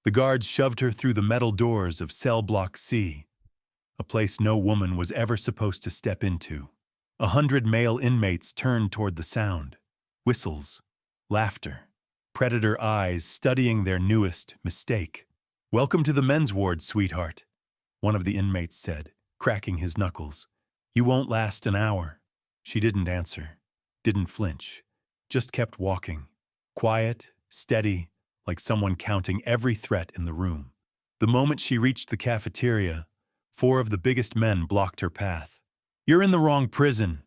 The guards shoved her through the metal doors of cell block C, a place no woman was ever supposed to step into. 100 male inmates turned toward the sound. Whistles, laughter, predator eyes studying their newest mistake. "Welcome to the men's ward, sweetheart," one of the inmates said, cracking his knuckles. "You won't last an hour." She didn't answer, didn't flinch, just kept walking. Quiet, steady, like someone counting every threat in the room. The moment she reached the cafeteria, 4 of the biggest men blocked her path. "You're in the wrong prison,"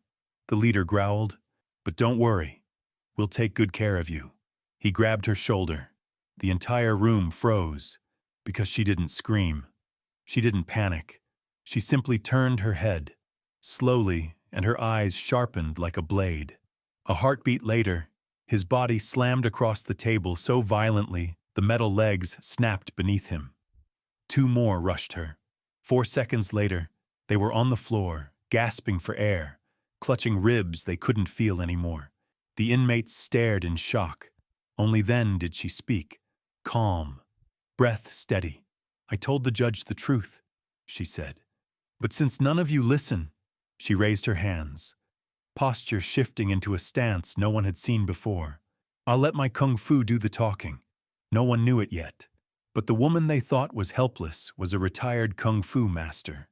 the leader growled. "But don't worry, we'll take good care of you." He grabbed her shoulder. The entire room froze, because she didn't scream. She didn't panic. She simply turned her head, slowly, and her eyes sharpened like a blade. A heartbeat later, his body slammed across the table so violently the metal legs snapped beneath him. 2 more rushed her. 4 seconds later, they were on the floor, gasping for air, clutching ribs they couldn't feel anymore. The inmates stared in shock. Only then did she speak, calm, breath steady. "I told the judge the truth," she said. "But since none of you listen," she raised her hands, posture shifting into a stance no one had seen before. "I'll let my kung fu do the talking." No one knew it yet, but the woman they thought was helpless was a retired kung fu master,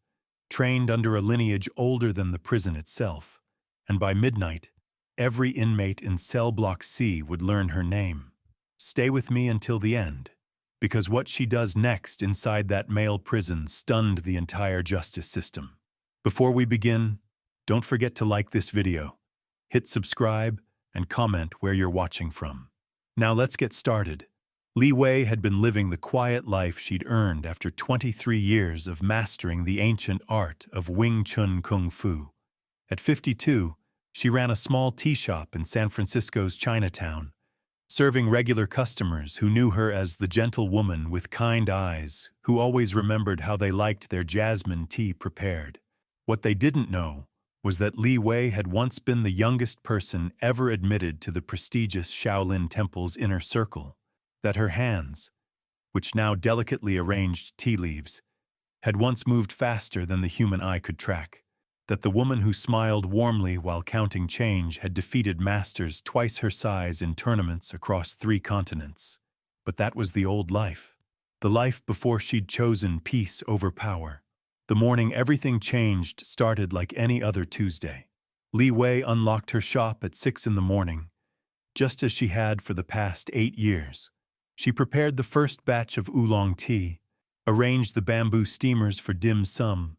trained under a lineage older than the prison itself, and by midnight, every inmate in cell block C would learn her name. Stay with me until the end, because what she does next inside that male prison stunned the entire justice system. Before we begin, don't forget to like this video, hit subscribe, and comment where you're watching from. Now let's get started. Li Wei had been living the quiet life she'd earned after 23 years of mastering the ancient art of Wing Chun Kung Fu. At 52, she ran a small tea shop in San Francisco's Chinatown, serving regular customers who knew her as the gentle woman with kind eyes who always remembered how they liked their jasmine tea prepared. What they didn't know was that Li Wei had once been the youngest person ever admitted to the prestigious Shaolin Temple's inner circle, that her hands, which now delicately arranged tea leaves, had once moved faster than the human eye could track, that the woman who smiled warmly while counting change had defeated masters twice her size in tournaments across 3 continents. But that was the old life, the life before she'd chosen peace over power. The morning everything changed started like any other Tuesday. Li Wei unlocked her shop at 6 in the morning, just as she had for the past 8 years. She prepared the first batch of oolong tea, arranged the bamboo steamers for dim sum,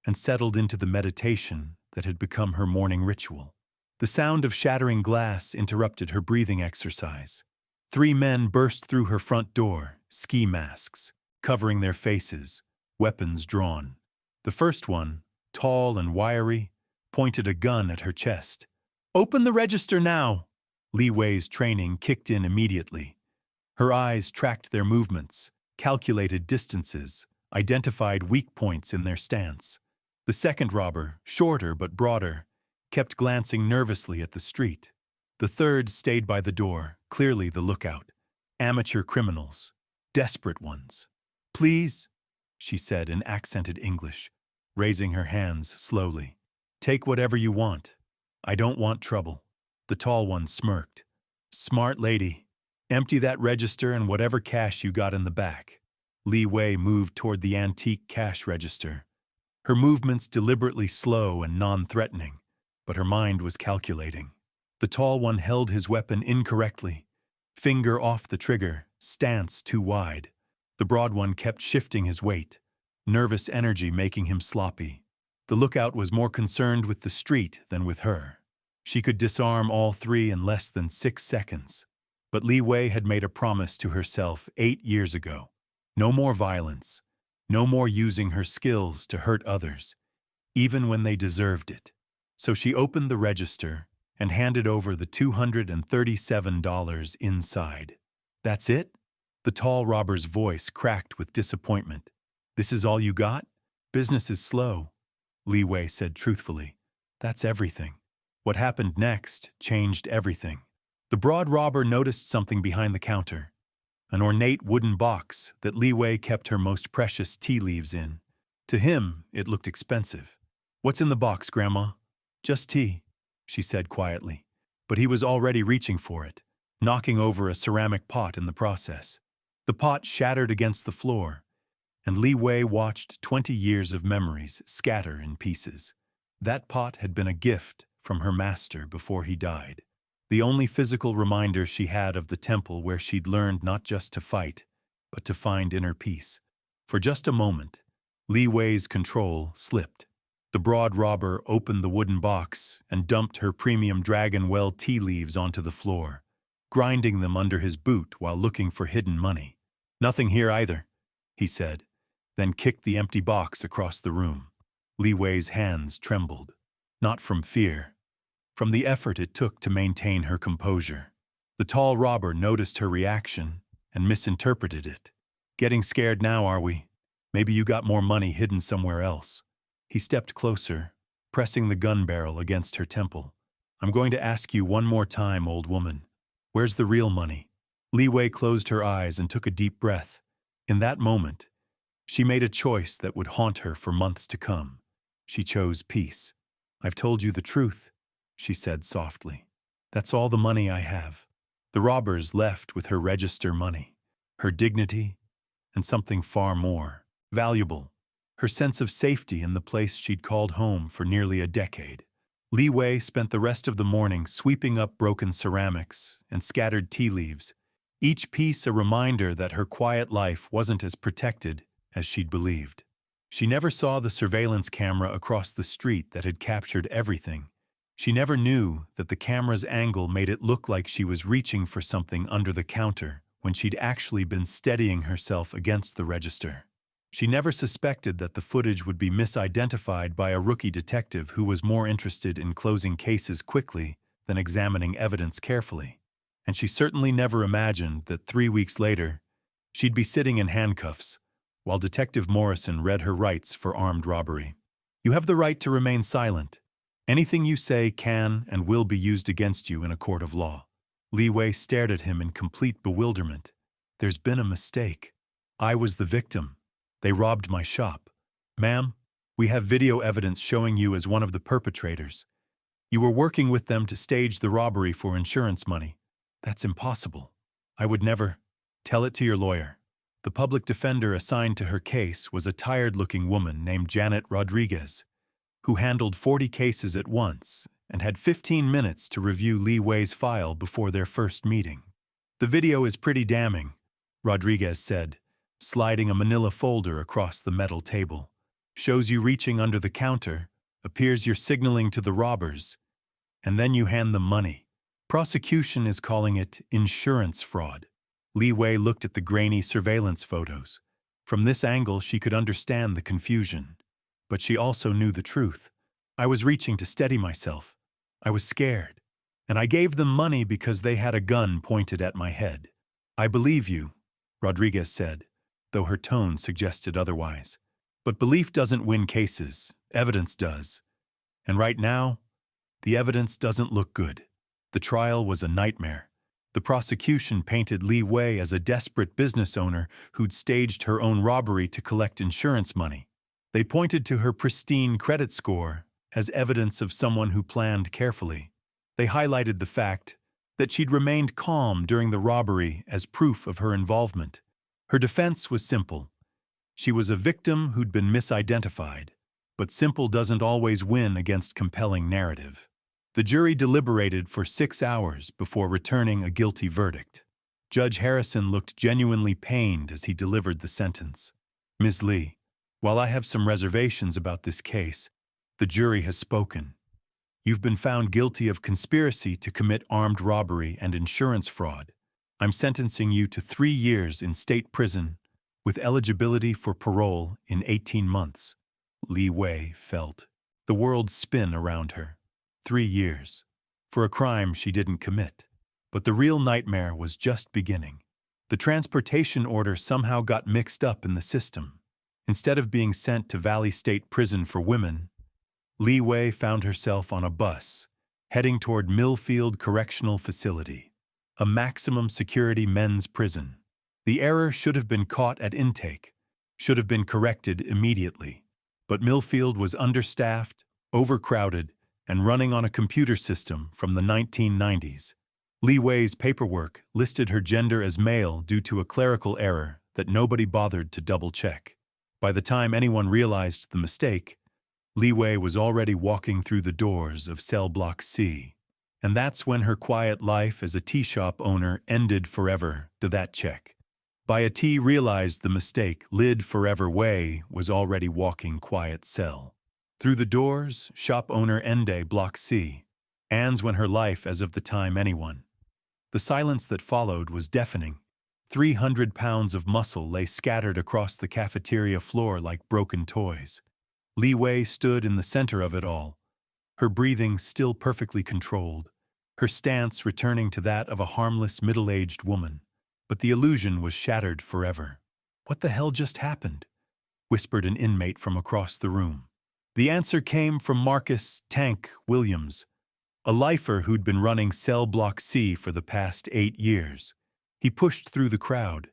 and settled into the meditation that had become her morning ritual. The sound of shattering glass interrupted her breathing exercise. 3 men burst through her front door, ski masks, covering their faces, weapons drawn. The first one, tall and wiry, pointed a gun at her chest. "Open the register now!" Li Wei's training kicked in immediately. Her eyes tracked their movements, calculated distances, identified weak points in their stance. The second robber, shorter but broader, kept glancing nervously at the street. The third stayed by the door, clearly the lookout. Amateur criminals, desperate ones. "Please," she said in accented English, raising her hands slowly. "Take whatever you want. I don't want trouble." The tall one smirked. "Smart lady. Empty that register and whatever cash you got in the back." Li Wei moved toward the antique cash register, her movements deliberately slow and non-threatening, but her mind was calculating. The tall one held his weapon incorrectly, finger off the trigger, stance too wide. The broad one kept shifting his weight, nervous energy making him sloppy. The lookout was more concerned with the street than with her. She could disarm all 3 in less than 6 seconds. But Li Wei had made a promise to herself 8 years ago. No more violence, no more using her skills to hurt others, even when they deserved it. So she opened the register and handed over the $237 inside. "That's it?" The tall robber's voice cracked with disappointment. "This is all you got? Business is slow," Li Wei said truthfully. "That's everything." What happened next changed everything. The broad robber noticed something behind the counter. an ornate wooden box that Li Wei kept her most precious tea leaves in. To him, it looked expensive. "What's in the box, Grandma?" "Just tea," she said quietly. But he was already reaching for it, knocking over a ceramic pot in the process. The pot shattered against the floor, and Li Wei watched 20 years of memories scatter in pieces. That pot had been a gift from her master before he died. The only physical reminder she had of the temple where she'd learned not just to fight, but to find inner peace. For just a moment, Li Wei's control slipped. The broad robber opened the wooden box and dumped her premium Dragon Well tea leaves onto the floor, grinding them under his boot while looking for hidden money. "Nothing here either," he said, then kicked the empty box across the room. Li Wei's hands trembled, not from fear, from the effort it took to maintain her composure. The tall robber noticed her reaction and misinterpreted it. "Getting scared now, are we? Maybe you got more money hidden somewhere else." He stepped closer, pressing the gun barrel against her temple. "I'm going to ask you one more time, old woman. Where's the real money?" Li Wei closed her eyes and took a deep breath. In that moment, she made a choice that would haunt her for months to come. She chose peace. "I've told you the truth," she said softly. "That's all the money I have." The robbers left with her register money, her dignity, and something far more valuable, her sense of safety in the place she'd called home for nearly a decade. Li Wei spent the rest of the morning sweeping up broken ceramics and scattered tea leaves, each piece a reminder that her quiet life wasn't as protected as she'd believed. She never saw the surveillance camera across the street that had captured everything. She never knew that the camera's angle made it look like she was reaching for something under the counter when she'd actually been steadying herself against the register. She never suspected that the footage would be misidentified by a rookie detective who was more interested in closing cases quickly than examining evidence carefully. And she certainly never imagined that 3 weeks later, she'd be sitting in handcuffs while Detective Morrison read her rights for armed robbery. "You have the right to remain silent. Anything you say can and will be used against you in a court of law." Li Wei stared at him in complete bewilderment. "There's been a mistake. I was the victim. They robbed my shop. Ma'am, we have video evidence showing you as one of the perpetrators. You were working with them to stage the robbery for insurance money." "That's impossible. I would never." "Tell it to your lawyer." The public defender assigned to her case was a tired-looking woman named Janet Rodriguez, who handled 40 cases at once and had 15 minutes to review Li Wei's file before their first meeting. "The video is pretty damning," Rodriguez said, sliding a manila folder across the metal table. "Shows you reaching under the counter, appears you're signaling to the robbers, and then you hand them money. Prosecution is calling it insurance fraud." Li Wei looked at the grainy surveillance photos. From this angle, she could understand the confusion. But she also knew the truth. "I was reaching to steady myself. I was scared. And I gave them money because they had a gun pointed at my head." "I believe you," Rodriguez said, though her tone suggested otherwise. "But belief doesn't win cases. Evidence does. And right now, the evidence doesn't look good." The trial was a nightmare. The prosecution painted Li Wei as a desperate business owner who'd staged her own robbery to collect insurance money. They pointed to her pristine credit score as evidence of someone who planned carefully. They highlighted the fact that she'd remained calm during the robbery as proof of her involvement. Her defense was simple. She was a victim who'd been misidentified, but simple doesn't always win against compelling narrative. The jury deliberated for 6 hours before returning a guilty verdict. Judge Harrison looked genuinely pained as he delivered the sentence. "Ms. Lee, while I have some reservations about this case, the jury has spoken. You've been found guilty of conspiracy to commit armed robbery and insurance fraud. I'm sentencing you to 3 years in state prison with eligibility for parole in 18 months. Li Wei felt the world spin around her. 3 years. For a crime she didn't commit. But the real nightmare was just beginning. The transportation order somehow got mixed up in the system. Instead of being sent to Valley State Prison for women, Li Wei found herself on a bus, heading toward Millfield Correctional Facility, a maximum security men's prison. The error should have been caught at intake, should have been corrected immediately. But Millfield was understaffed, overcrowded, and running on a computer system from the 1990s. Li Wei's paperwork listed her gender as male due to a clerical error that nobody bothered to double-check. By the time anyone realized the mistake, Li Wei was already walking through the doors of cell block C. And that's when her quiet life as a tea shop owner ended forever to that check. By a T realized the mistake, Lid Forever Wei was already walking quiet cell. Through the doors, shop owner Ende block C. Anne's when her life as of the time anyone. The silence that followed was deafening. 300 pounds of muscle lay scattered across the cafeteria floor like broken toys. Li Wei stood in the center of it all, her breathing still perfectly controlled, her stance returning to that of a harmless middle-aged woman. But the illusion was shattered forever. "What the hell just happened?" whispered an inmate from across the room. The answer came from Marcus "Tank" Williams, a lifer who'd been running cell block C for the past 8 years. He pushed through the crowd,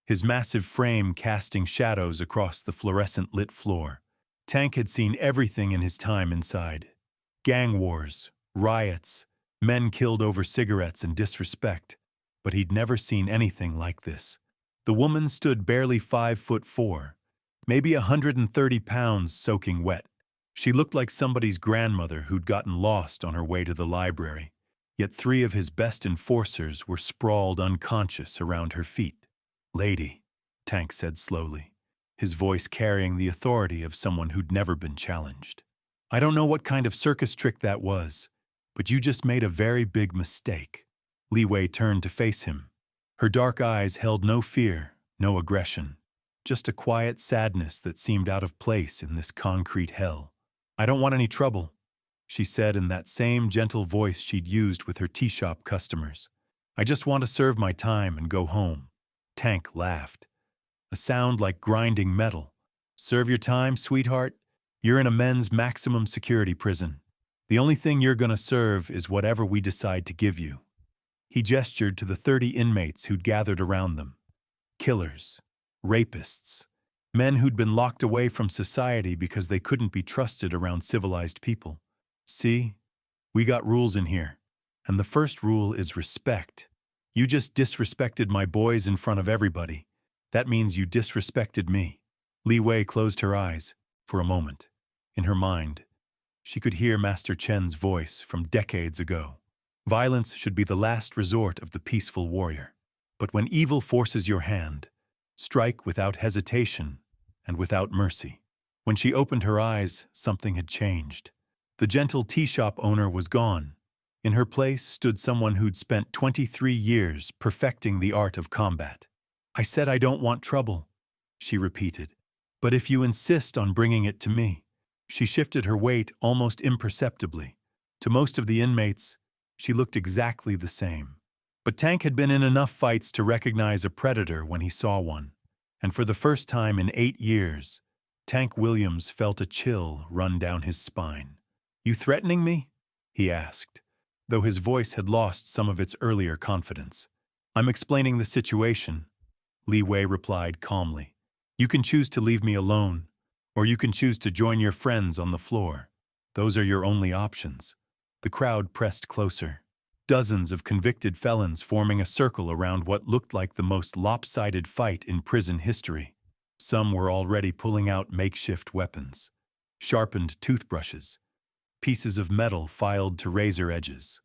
his massive frame casting shadows across the fluorescent-lit floor. Tank had seen everything in his time inside. Gang wars, riots, men killed over cigarettes and disrespect. But he'd never seen anything like this. The woman stood barely 5'4", maybe 130 pounds soaking wet. She looked like somebody's grandmother who'd gotten lost on her way to the library. Yet 3 of his best enforcers were sprawled unconscious around her feet. "Lady," Tank said slowly, his voice carrying the authority of someone who'd never been challenged. "I don't know what kind of circus trick that was, but you just made a very big mistake." Li Wei turned to face him. Her dark eyes held no fear, no aggression, just a quiet sadness that seemed out of place in this concrete hell. "I don't want any trouble," she said in that same gentle voice she'd used with her tea shop customers. "I just want to serve my time and go home." Tank laughed, a sound like grinding metal. "Serve your time, sweetheart? You're in a men's maximum security prison. The only thing you're gonna serve is whatever we decide to give you." He gestured to the 30 inmates who'd gathered around them. Killers, rapists, men who'd been locked away from society because they couldn't be trusted around civilized people. "See, we got rules in here, and the first rule is respect. You just disrespected my boys in front of everybody. That means you disrespected me." Li Wei closed her eyes for a moment. In her mind, she could hear Master Chen's voice from decades ago. Violence should be the last resort of the peaceful warrior. But when evil forces your hand, strike without hesitation and without mercy. When she opened her eyes, something had changed. The gentle tea shop owner was gone. In her place stood someone who'd spent 23 years perfecting the art of combat. "I said I don't want trouble," she repeated. "But if you insist on bringing it to me." She shifted her weight almost imperceptibly. To most of the inmates, she looked exactly the same. But Tank had been in enough fights to recognize a predator when he saw one. And for the first time in 8 years, Tank Williams felt a chill run down his spine. "You threatening me?" he asked, though his voice had lost some of its earlier confidence. "I'm explaining the situation," Li Wei replied calmly. "You can choose to leave me alone, or you can choose to join your friends on the floor. Those are your only options." The crowd pressed closer. Dozens of convicted felons forming a circle around what looked like the most lopsided fight in prison history. Some were already pulling out makeshift weapons, sharpened toothbrushes, pieces of metal filed to razor edges,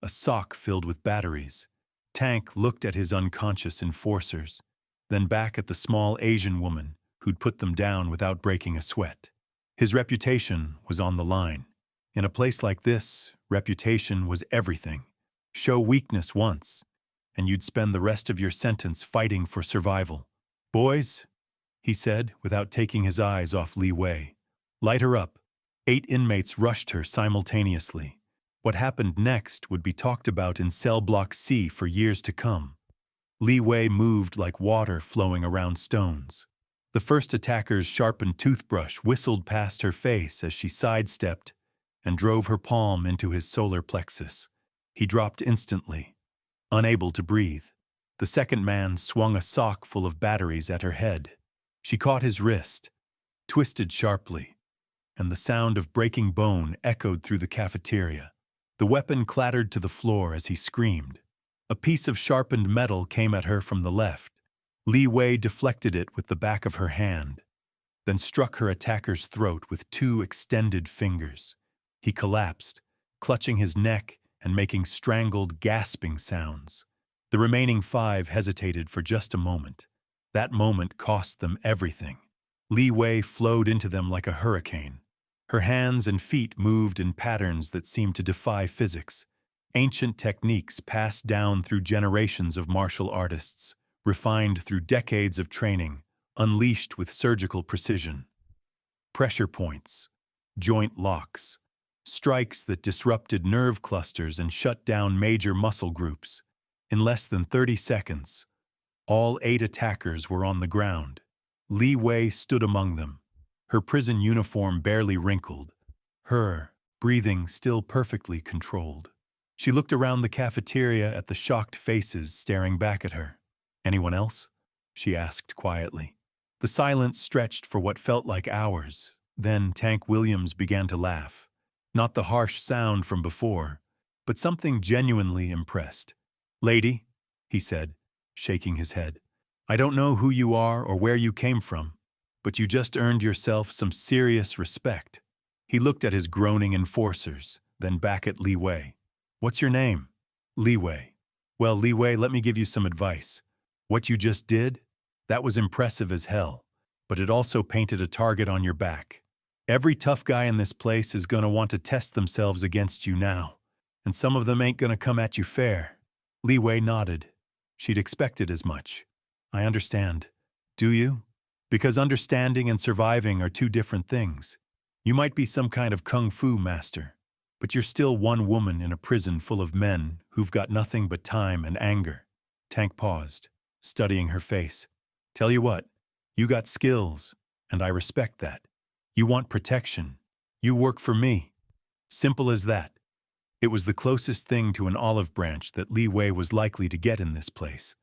a sock filled with batteries. Tank looked at his unconscious enforcers, then back at the small Asian woman who'd put them down without breaking a sweat. His reputation was on the line. In a place like this, reputation was everything. Show weakness once, and you'd spend the rest of your sentence fighting for survival. "Boys," he said, without taking his eyes off Li Wei. "Light her up." 8 inmates rushed her simultaneously. What happened next would be talked about in cell block C for years to come. Li Wei moved like water flowing around stones. The first attacker's sharpened toothbrush whistled past her face as she sidestepped and drove her palm into his solar plexus. He dropped instantly, unable to breathe. The second man swung a sock full of batteries at her head. She caught his wrist, twisted sharply, and the sound of breaking bone echoed through the cafeteria. The weapon clattered to the floor as he screamed. A piece of sharpened metal came at her from the left. Li Wei deflected it with the back of her hand, then struck her attacker's throat with two extended fingers. He collapsed, clutching his neck and making strangled, gasping sounds. The remaining 5 hesitated for just a moment. That moment cost them everything. Li Wei flowed into them like a hurricane. Her hands and feet moved in patterns that seemed to defy physics. Ancient techniques passed down through generations of martial artists, refined through decades of training, unleashed with surgical precision. Pressure points, joint locks, strikes that disrupted nerve clusters and shut down major muscle groups. In less than 30 seconds, all 8 attackers were on the ground. Li Wei stood among them, her prison uniform barely wrinkled, her breathing still perfectly controlled. She looked around the cafeteria at the shocked faces staring back at her. "Anyone else?" she asked quietly. The silence stretched for what felt like hours. Then Tank Williams began to laugh. Not the harsh sound from before, but something genuinely impressed. "Lady," he said, shaking his head, "I don't know who you are or where you came from, but you just earned yourself some serious respect." He looked at his groaning enforcers, then back at Li Wei. "What's your name?" "Li Wei." "Well, Li Wei, let me give you some advice. What you just did, that was impressive as hell, but it also painted a target on your back. Every tough guy in this place is gonna want to test themselves against you now, and some of them ain't gonna come at you fair." Li Wei nodded. She'd expected as much. "I understand. Do you? Because understanding and surviving are two different things. You might be some kind of kung fu master, but you're still one woman in a prison full of men who've got nothing but time and anger." Tank paused, studying her face. "Tell you what, you got skills, and I respect that. You want protection. You work for me. Simple as that." It was the closest thing to an olive branch that Li Wei was likely to get in this place.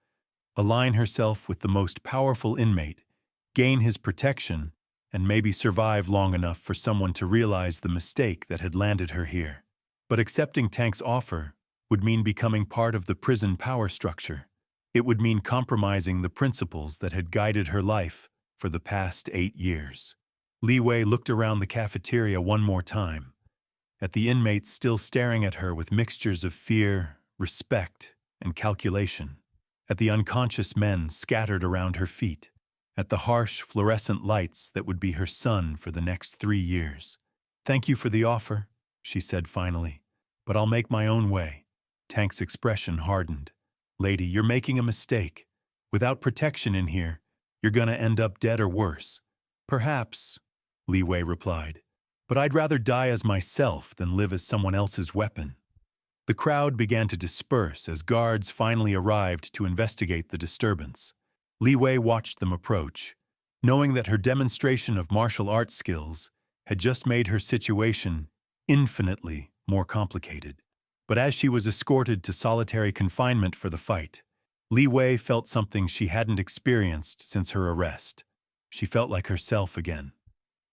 Align herself with the most powerful inmate, gain his protection, and maybe survive long enough for someone to realize the mistake that had landed her here. But accepting Tank's offer would mean becoming part of the prison power structure. It would mean compromising the principles that had guided her life for the past 8 years. Li Wei looked around the cafeteria one more time, at the inmates still staring at her with mixtures of fear, respect, and calculation, at the unconscious men scattered around her feet, at the harsh fluorescent lights that would be her sun for the next 3 years. "Thank you for the offer," she said finally, "but I'll make my own way." Tank's expression hardened. "Lady, you're making a mistake. Without protection in here, you're gonna end up dead or worse." "Perhaps," Li Wei replied, "but I'd rather die as myself than live as someone else's weapon." The crowd began to disperse as guards finally arrived to investigate the disturbance. Li Wei watched them approach, knowing that her demonstration of martial arts skills had just made her situation infinitely more complicated. But as she was escorted to solitary confinement for the fight, Li Wei felt something she hadn't experienced since her arrest. She felt like herself again.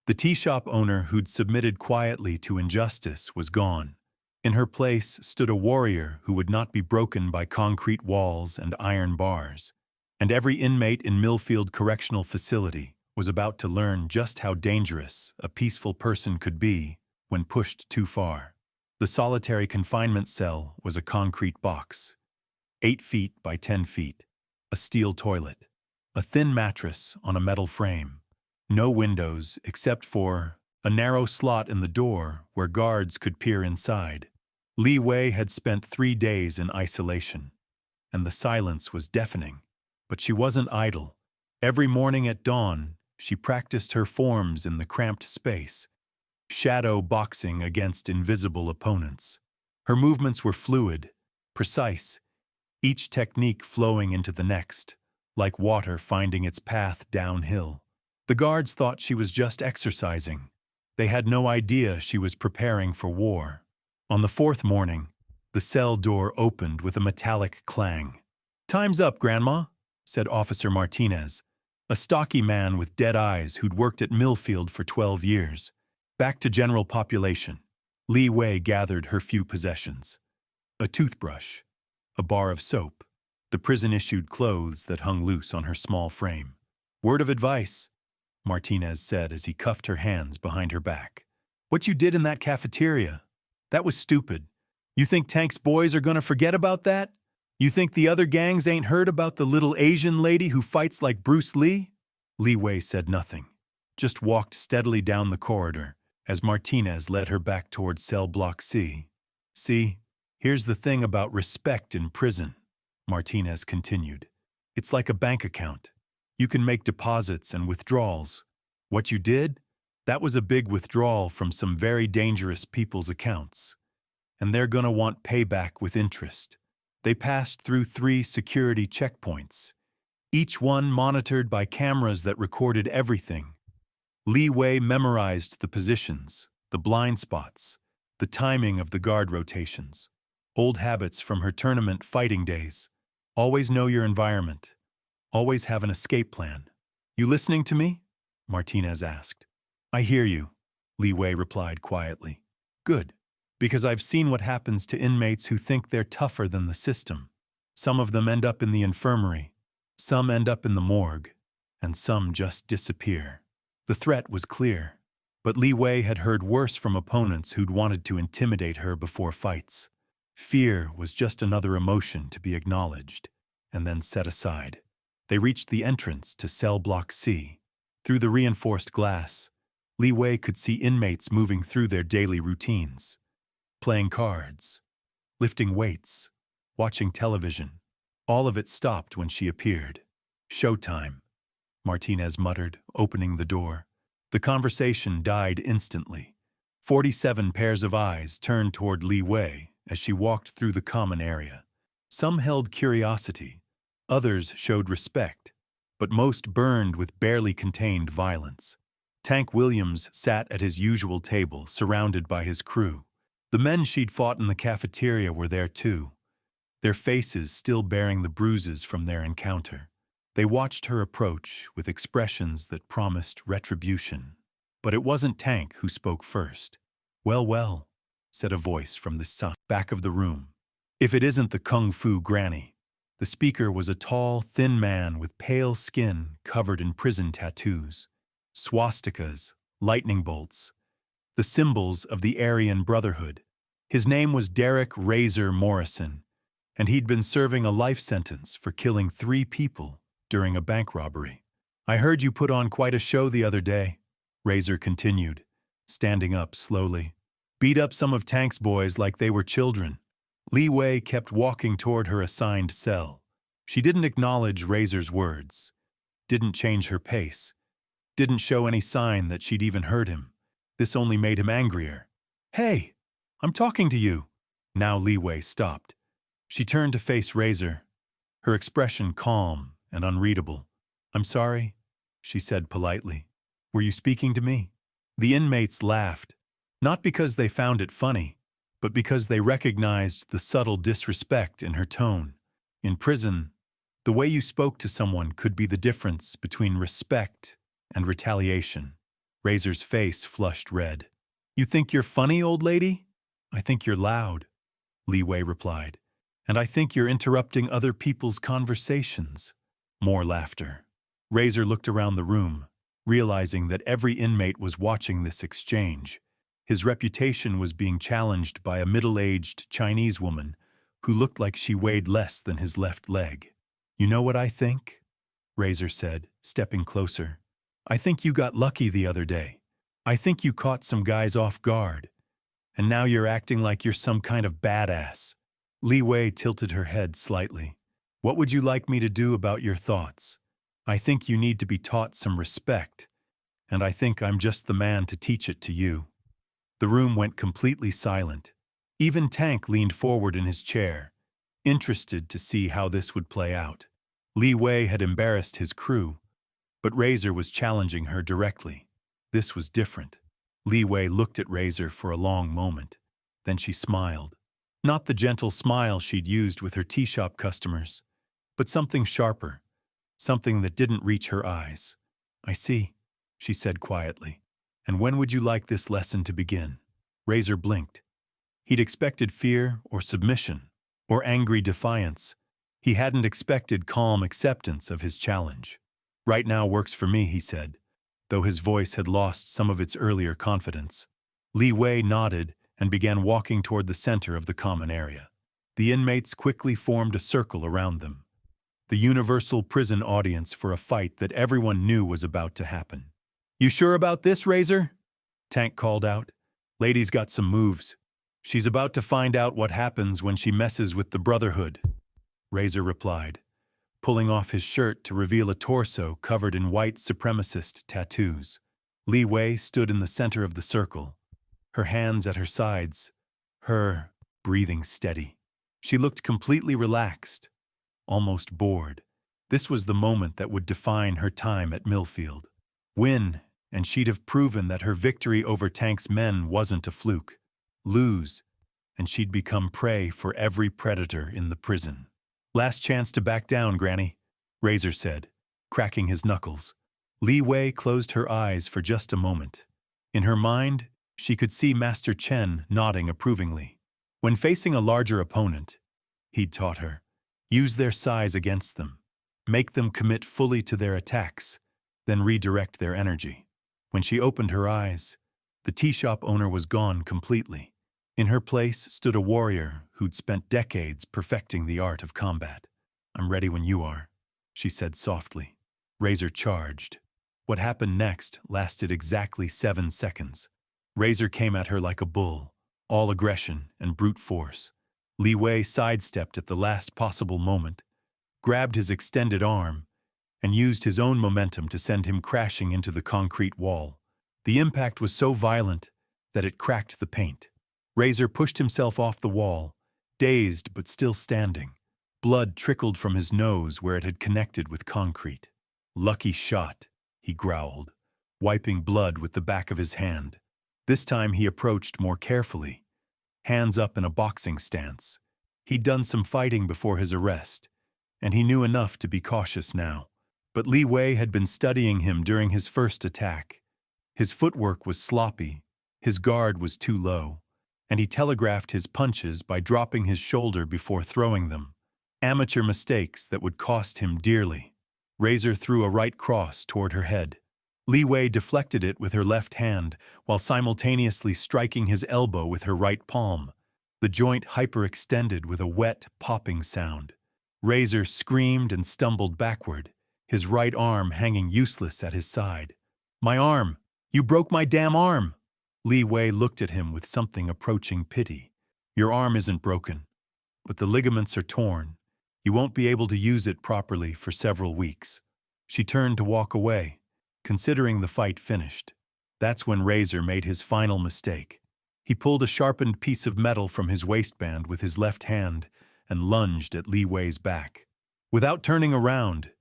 The tea shop owner who'd submitted quietly to injustice was gone. In her place stood a warrior who would not be broken by concrete walls and iron bars. And every inmate in Millfield Correctional Facility was about to learn just how dangerous a peaceful person could be when pushed too far. The solitary confinement cell was a concrete box, 8 feet by 10 feet, a steel toilet, a thin mattress on a metal frame, no windows except for a narrow slot in the door where guards could peer inside. Li Wei had spent 3 days in isolation, and the silence was deafening. But she wasn't idle. Every morning at dawn, she practiced her forms in the cramped space, shadow boxing against invisible opponents. Her movements were fluid, precise, each technique flowing into the next, like water finding its path downhill. The guards thought she was just exercising. They had no idea she was preparing for war. On the 4th morning, the cell door opened with a metallic clang. "Time's up, Grandma," said Officer Martinez, a stocky man with dead eyes who'd worked at Millfield for 12 years. Back to general population. Li Wei gathered her few possessions. A toothbrush, a bar of soap, the prison-issued clothes that hung loose on her small frame. "Word of advice," Martinez said as he cuffed her hands behind her back. "What you did in that cafeteria, that was stupid. You think Tank's boys are gonna forget about that? You think the other gangs ain't heard about the little Asian lady who fights like Bruce Lee?" Li Wei said nothing, just walked steadily down the corridor as Martinez led her back toward cell block C. "See, here's the thing about respect in prison," Martinez continued. "It's like a bank account. You can make deposits and withdrawals. What you did? That was a big withdrawal from some very dangerous people's accounts. And they're gonna want payback with interest. They passed through 3 security checkpoints, each one monitored by cameras that recorded everything. Li Wei memorized the positions, the blind spots, the timing of the guard rotations. Old habits from her tournament fighting days. Always know your environment. Always have an escape plan. "You listening to me?" Martinez asked. "I hear you," Li Wei replied quietly. "Good. Because I've seen what happens to inmates who think they're tougher than the system. Some of them end up in the infirmary, some end up in the morgue, and some just disappear." The threat was clear, but Li Wei had heard worse from opponents who'd wanted to intimidate her before fights. Fear was just another emotion to be acknowledged, and then set aside. They reached the entrance to cell block C. Through the reinforced glass, Li Wei could see inmates moving through their daily routines. Playing cards, lifting weights, watching television. All of it stopped when she appeared. "Showtime," Martinez muttered, opening the door. The conversation died instantly. 47 pairs of eyes turned toward Li Wei as she walked through the common area. Some held curiosity, others showed respect, but most burned with barely contained violence. Tank Williams sat at his usual table, surrounded by his crew. The men she'd fought in the cafeteria were there too, their faces still bearing the bruises from their encounter. They watched her approach with expressions that promised retribution. But it wasn't Tank who spoke first. "Well, well," said a voice from the back of the room. "If it isn't the Kung Fu Granny." The speaker was a tall, thin man with pale skin covered in prison tattoos, swastikas, lightning bolts, the symbols of the Aryan Brotherhood. His name was Derek Razor Morrison, and he'd been serving a life sentence for killing 3 people during a bank robbery. "I heard you put on quite a show the other day," Razor continued, standing up slowly. "Beat up some of Tank's boys like they were children." Li Wei kept walking toward her assigned cell. She didn't acknowledge Razor's words, didn't change her pace, didn't show any sign that she'd even heard him. This only made him angrier. "Hey, I'm talking to you." Now Li Wei stopped. She turned to face Razor, her expression calm and unreadable. "I'm sorry," she said politely. "Were you speaking to me?" The inmates laughed, not because they found it funny, but because they recognized the subtle disrespect in her tone. In prison, the way you spoke to someone could be the difference between respect and retaliation. Razor's face flushed red. "You think you're funny, old lady?" "I think you're loud," Li Wei replied. "And I think you're interrupting other people's conversations." More laughter. Razor looked around the room, realizing that every inmate was watching this exchange. His reputation was being challenged by a middle-aged Chinese woman who looked like she weighed less than his left leg. "You know what I think?" Razor said, stepping closer. "I think you got lucky the other day. I think you caught some guys off guard. And now you're acting like you're some kind of badass." Li Wei tilted her head slightly. "What would you like me to do about your thoughts? I think you need to be taught some respect, and I think I'm just the man to teach it to you." The room went completely silent. Even Tank leaned forward in his chair, interested to see how this would play out. Li Wei had embarrassed his crew, but Razor was challenging her directly. This was different. Li Wei looked at Razor for a long moment. Then she smiled. Not the gentle smile she'd used with her tea shop customers, but something sharper, something that didn't reach her eyes. "I see," she said quietly. "And when would you like this lesson to begin?" Razor blinked. He'd expected fear or submission or angry defiance. He hadn't expected calm acceptance of his challenge. "Right now works for me," he said, though his voice had lost some of its earlier confidence. Li Wei nodded and began walking toward the center of the common area. The inmates quickly formed a circle around them, the universal prison audience for a fight that everyone knew was about to happen. "You sure about this, Razor?" Tank called out. "Lady's got some moves. She's about to find out what happens when she messes with the Brotherhood," Razor replied, pulling off his shirt to reveal a torso covered in white supremacist tattoos. Li Wei stood in the center of the circle, her hands at her sides, her breathing steady. She looked completely relaxed, almost bored. This was the moment that would define her time at Millfield. Win, and she'd have proven that her victory over Tank's men wasn't a fluke. Lose, and she'd become prey for every predator in the prison. "Last chance to back down, Granny," Razor said, cracking his knuckles. Li Wei closed her eyes for just a moment. In her mind, she could see Master Chen nodding approvingly. When facing a larger opponent, he'd taught her, use their size against them, make them commit fully to their attacks, then redirect their energy. When she opened her eyes, the tea shop owner was gone completely. In her place stood a warrior who'd spent decades perfecting the art of combat. "I'm ready when you are," she said softly. Razor charged. What happened next lasted exactly 7 seconds. Razor came at her like a bull, all aggression and brute force. Li Wei sidestepped at the last possible moment, grabbed his extended arm, and used his own momentum to send him crashing into the concrete wall. The impact was so violent that it cracked the paint. Razor pushed himself off the wall, dazed but still standing. Blood trickled from his nose where it had connected with concrete. "Lucky shot," he growled, wiping blood with the back of his hand. This time he approached more carefully, hands up in a boxing stance. He'd done some fighting before his arrest, and he knew enough to be cautious now. But Li Wei had been studying him during his first attack. His footwork was sloppy, his guard was too low, and he telegraphed his punches by dropping his shoulder before throwing them. Amateur mistakes that would cost him dearly. Razor threw a right cross toward her head. Li Wei deflected it with her left hand while simultaneously striking his elbow with her right palm. The joint hyperextended with a wet, popping sound. Razor screamed and stumbled backward, his right arm hanging useless at his side. "My arm! You broke my damn arm!" Li Wei looked at him with something approaching pity. "Your arm isn't broken, but the ligaments are torn. You won't be able to use it properly for several weeks." She turned to walk away, considering the fight finished. That's when Razor made his final mistake. He pulled a sharpened piece of metal from his waistband with his left hand and lunged at Li Wei's back. Without turning around,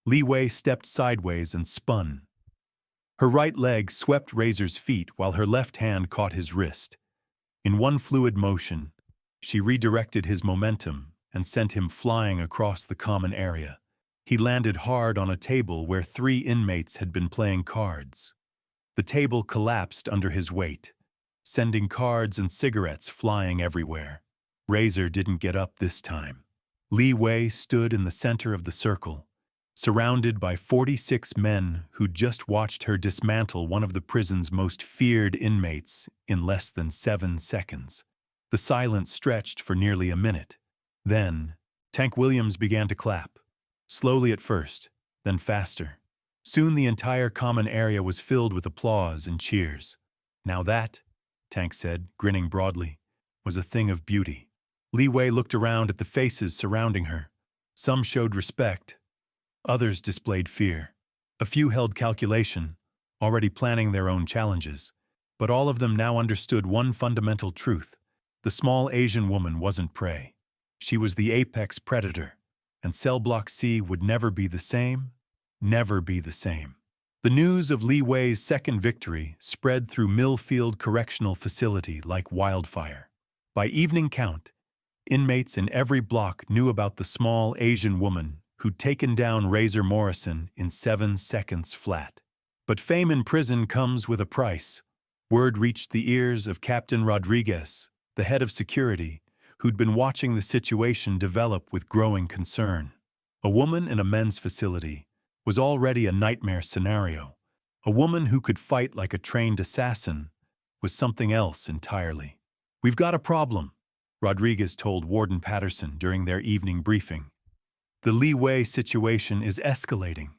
Li Wei stepped sideways and spun. Her right leg swept Razor's feet while her left hand caught his wrist. In one fluid motion, she redirected his momentum and sent him flying across the common area. He landed hard on a table where 3 inmates had been playing cards. The table collapsed under his weight, sending cards and cigarettes flying everywhere. Razor didn't get up this time. Li Wei stood in the center of the circle, surrounded by 46 men who'd just watched her dismantle one of the prison's most feared inmates in less than 7 seconds. The silence stretched for nearly a minute. Then, Tank Williams began to clap, slowly at first, then faster. Soon the entire common area was filled with applause and cheers. "Now that," Tank said, grinning broadly, "was a thing of beauty." Li Wei looked around at the faces surrounding her. Some showed respect, others displayed fear. A few held calculation, already planning their own challenges. But all of them now understood one fundamental truth. The small Asian woman wasn't prey. She was the apex predator, and Cell Block C would never be the same, never be the same. The news of Li Wei's second victory spread through Millfield Correctional Facility like wildfire. By evening count, inmates in every block knew about the small Asian woman who'd taken down Razor Morrison in 7 seconds flat. But fame in prison comes with a price. Word reached the ears of Captain Rodriguez, the head of security, who'd been watching the situation develop with growing concern. A woman in a men's facility was already a nightmare scenario. A woman who could fight like a trained assassin was something else entirely. "We've got a problem," Rodriguez told Warden Patterson during their evening briefing. "The Li Wei situation is escalating.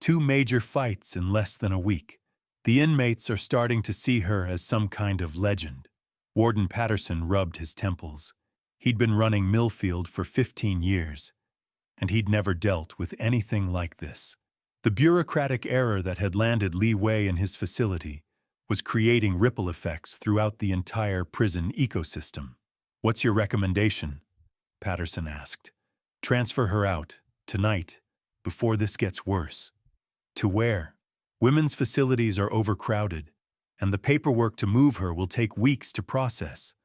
2 major fights in less than a week. The inmates are starting to see her as some kind of legend." Warden Patterson rubbed his temples. He'd been running Millfield for 15 years, and he'd never dealt with anything like this. The bureaucratic error that had landed Li Wei in his facility was creating ripple effects throughout the entire prison ecosystem. "What's your recommendation?" Patterson asked. "Transfer her out, tonight, before this gets worse." "To where?" "Women's facilities are overcrowded, and the paperwork to move her will take weeks to process.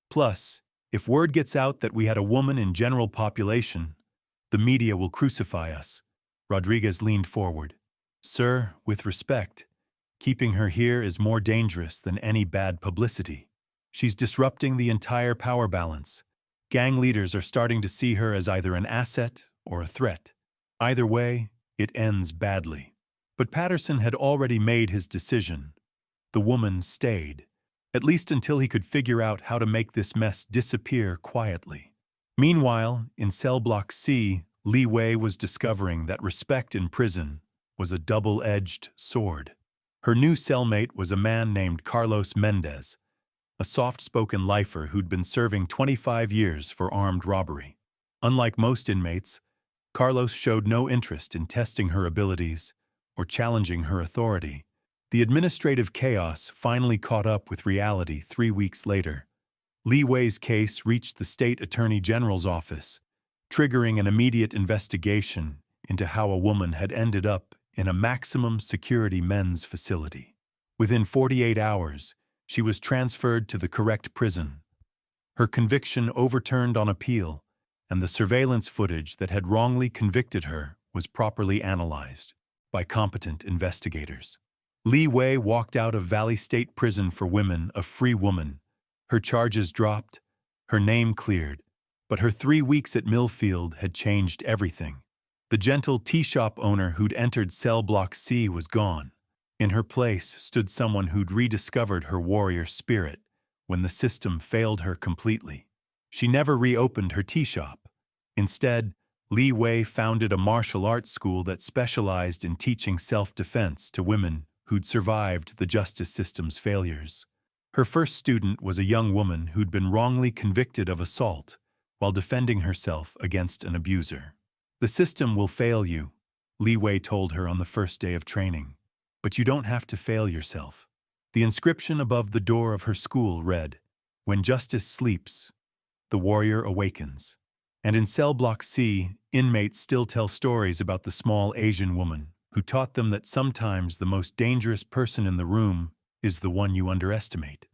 Plus, if word gets out that we had a woman in general population, the media will crucify us." Rodriguez leaned forward. "Sir, with respect, keeping her here is more dangerous than any bad publicity. She's disrupting the entire power balance. Gang leaders are starting to see her as either an asset or a threat. Either way, it ends badly." But Patterson had already made his decision. The woman stayed, at least until he could figure out how to make this mess disappear quietly. Meanwhile, in cell block C, Li Wei was discovering that respect in prison was a double-edged sword. Her new cellmate was a man named Carlos Mendez, a soft-spoken lifer who'd been serving 25 years for armed robbery. Unlike most inmates, Carlos showed no interest in testing her abilities or challenging her authority. The administrative chaos finally caught up with reality 3 weeks later. Li Wei's case reached the state attorney general's office, triggering an immediate investigation into how a woman had ended up in a maximum security men's facility. Within 48 hours, she was transferred to the correct prison. Her conviction overturned on appeal, and the surveillance footage that had wrongly convicted her was properly analyzed by competent investigators. Li Wei walked out of Valley State Prison for Women a free woman. Her charges dropped, her name cleared, but her 3 weeks at Millfield had changed everything. The gentle tea shop owner who'd entered cell block C was gone. In her place stood someone who'd rediscovered her warrior spirit when the system failed her completely. She never reopened her tea shop. Instead, Li Wei founded a martial arts school that specialized in teaching self-defense to women who'd survived the justice system's failures. Her first student was a young woman who'd been wrongly convicted of assault while defending herself against an abuser. "The system will fail you," Li Wei told her on the first day of training. "But you don't have to fail yourself." The inscription above the door of her school read, "When justice sleeps, the warrior awakens." And in cell block C, inmates still tell stories about the small Asian woman who taught them that sometimes the most dangerous person in the room is the one you underestimate.